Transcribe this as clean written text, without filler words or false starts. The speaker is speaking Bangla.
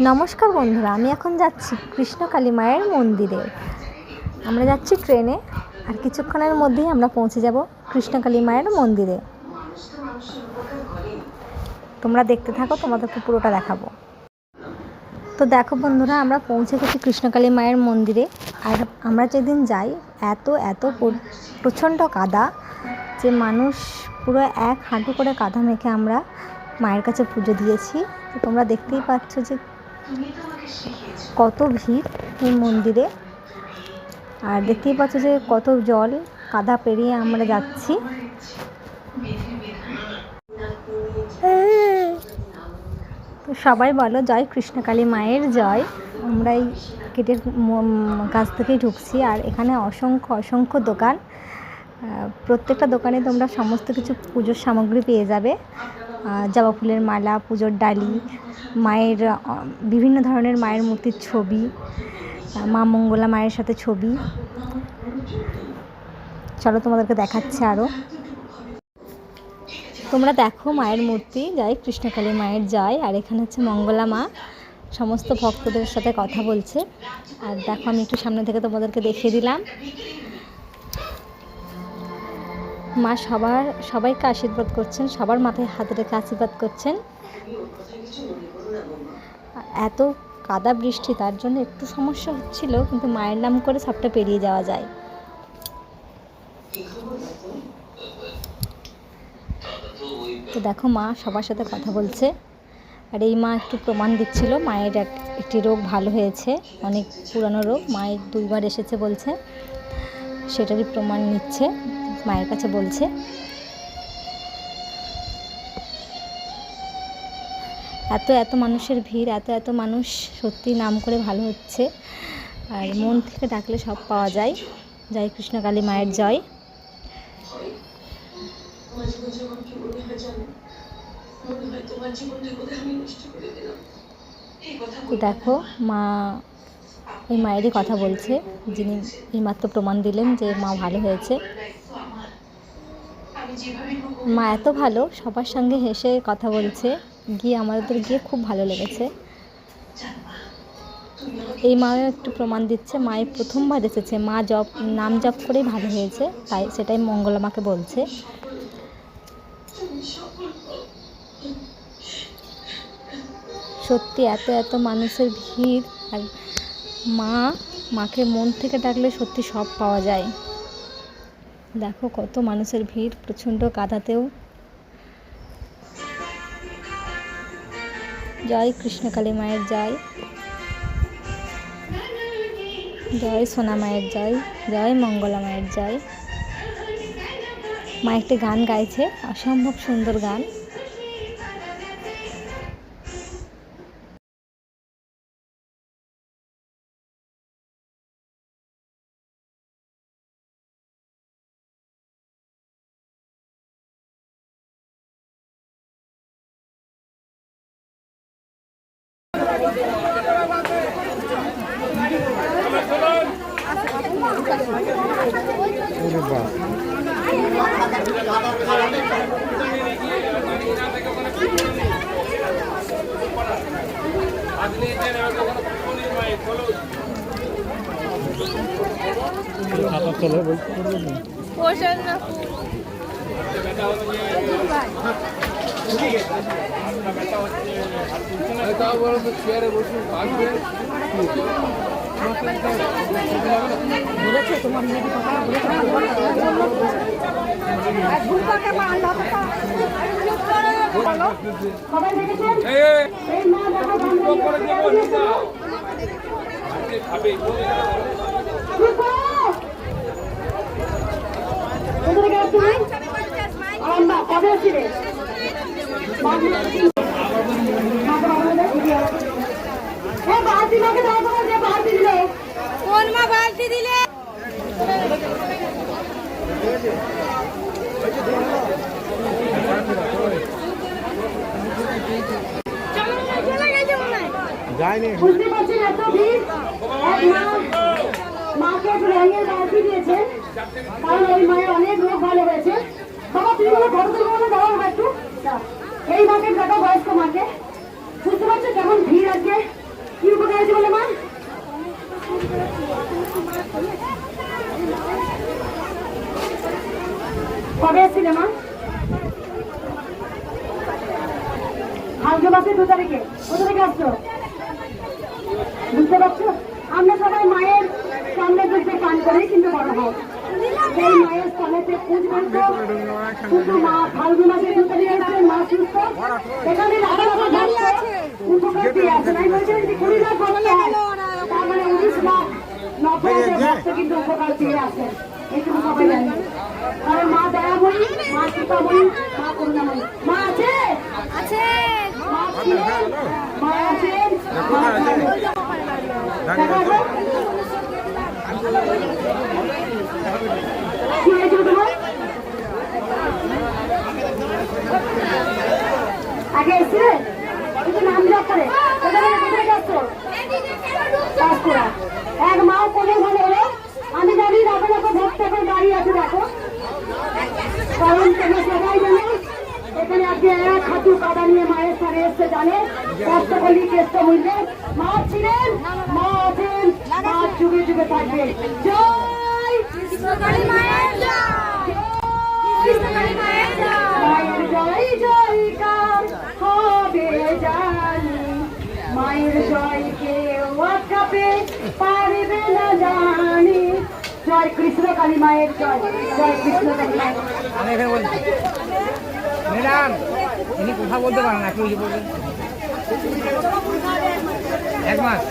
নমস্কার বন্ধুরা, আমি এখন যাচ্ছি কৃষ্ণকালী মায়ের মন্দিরে। আমরা যাচ্ছি ট্রেনে, আর কিছুক্ষণের মধ্যেই আমরা পৌঁছে যাব কৃষ্ণকালী মায়ের মন্দিরে। তোমরা দেখতে থাকো, তোমাদেরকে পুরোটা দেখাবো। তো দেখো বন্ধুরা, আমরা পৌঁছে গেছি কৃষ্ণকালী মায়ের মন্দিরে। আর আমরা যেদিন যাই এত প্রচণ্ড কাদা যে মানুষ পুরো এক হাঁটু করে কাদা মেখে আমরা মায়ের কাছে পুজো দিয়েছি। তো তোমরা দেখতেই পাচ্ছ যে কত ভিড় এই মন্দিরে, আর দেখতেই পাচ্ছ যে কত জল কাদা পেরিয়ে আমরা যাচ্ছি। তো সবাই বলো জয় কৃষ্ণকালী মায়ের জয়। আমরা এই গেটের কাছ থেকেই ঢুকছি, আর এখানে অসংখ্য দোকান। প্রত্যেকটা দোকানে তোমরা সমস্ত কিছু পুজোর সামগ্রী পেয়ে যাবে। জবা ফুলের মালা, পুজোর ডালি, মায়ের বিভিন্ন ধরনের মায়ের মূর্তির ছবি, মা মঙ্গলা মায়ের সাথে ছবি। চলো তোমাদেরকে দেখাচ্ছে আরও। তোমরা দেখো মায়ের মূর্তি, জয় কৃষ্ণকালী মায়ের জয়। আর এখানে হচ্ছে মঙ্গলা মা সমস্ত ভক্তদের সাথে কথা বলছে। আর দেখো, আমি একটু সামনে থেকে তোমাদেরকে দেখিয়ে দিলাম। মা সবাইকে আশীর্বাদ করছেন, সবার মাথায় হাত রেখে আশীর্বাদ করছেন। এত কাদা বৃষ্টি, তার জন্য একটু সমস্যা হচ্ছিল, কিন্তু মায়ের নাম করে সবটা পেরিয়ে যাওয়া যায়। তো দেখো, মা সবার সাথে কথা বলছে। আর এই মা একটু প্রমাণ দিচ্ছিল মায়ের একটি রোগ ভালো হয়েছে, অনেক পুরানো রোগ, মায়ের 2 বার এসেছে বলছে, সেটারই প্রমাণ নিচ্ছে, মায়ের কাছে বলছে। এত মানুষের ভিড়, এত মানুষ, সত্যি নাম করে ভালো হচ্ছে। আর মন থেকে ডাকলে সব পাওয়া যায়। জয় কৃষ্ণকালী মায়ের জয়। তো দেখো, মা এই মায়েরই কথা বলছে, যিনি এইমাত্র প্রমাণ দিলেন যে মা ভালো হয়েছে। মা এত ভালো, সবার সঙ্গে হেসে কথা বলছে, আমাদের গিয়ে খুব ভালো লেগেছে। এই মাও একটু প্রমাণ দিচ্ছে, মায়ের প্রথমবার এসেছে, মা নাম জপ করেই ভালো হয়েছে, তাই সেটাই মঙ্গলা মাকে বলছে। সত্যি এত মানুষের ভিড়, আর মাকে মন থেকে ডাকলে সত্যি সব পাওয়া যায়। দেখো কত মানুষের ভিড়, প্রচণ্ড কাদাতেও। জয় কৃষ্ণকালী মায়ের জয়, জয় সোনা মায়ের জয়, জয় মঙ্গলা মায়ের জয়। মা একটি গান গাইছে, অসম্ভব সুন্দর গান। কোন মা বালতি দিলে? বুঝতে পারছেন এত ভিড়, মাকে একটু রঙের বালতি দিয়েছেন, কারণ ওই মায়ের অনেক রোগ ভালো হয়েছে। বাবা তুমি বলো ঘর থেকে বলো, দাঁড়াও একটু। এই মাকে দেখো, বয়স্ক মাকে, বুঝতে পারছো কেমন ভিড় আজকে। আসছিলে মা? ভাদ্র মাসের 2 তারিখে। কোথা থেকে আসছো? বুঝতে পারছো? আমরা সবাই মায়ের সামনে বসে গান করি কিন্তু বড় হোক সেই মায়ের স্থলেতে পুজবেন তো শুধু মা ফাল্গুন মাসে 2 তারিখে আসছে মা সুস্থ এখানে রাখা যাচ্ছে উপকার দিয়ে আসেন। আমি বলছি যদি 20 লাখ ভক্ত হয় তার মানে 19 লাখ 90,000 ভক্ত কিন্তু উপকার দিয়ে আসেন। এইটুকু সবাই জানি কারণ মা দয়াময়ী, মা কৃপাময়ী, মা করুণাময়ী। মা আছে, আছে মা ছিলেন, মা আছেন, মা থাকবেন। দেখা আছে? কি হয়েছিল তোমার? আগে এসেছিলে? কিন্তু নাম জপ করে কোথায় যাচ্ছ? পাঁশকুড়া। এক মাও কোলে ভালো হলো। আমি জানি রাখো রাখো ভক্ত এখন দাঁড়িয়ে আছে দেখো কারণ তোমরা সবাই জানো এখানে আজকে এক হাঁটু কাদা নিয়ে মায়ের স্থানে এসছে জানে কষ্ট করলি কেষ্ট হইলে মা ছিলেন, মা আছেন, মা যুগে যুগে থাকবে। জয় কৃষ্ণকালী মায়ের জয়, কৃষ্ণকালী মায়ের জয়। মায়ের জয় জয়কার হবে জানি মায়ের জয় কেউ আটকাতে পারবে না জানি। জয় কৃষ্ণ কালী মায়ের জয়, জয় কৃষ্ণ কালী মায়ের। আমি এখানে বলছি ম্যাডাম ইনি কথা বলতে পারেন না, একটু বলবেন। 1 মাস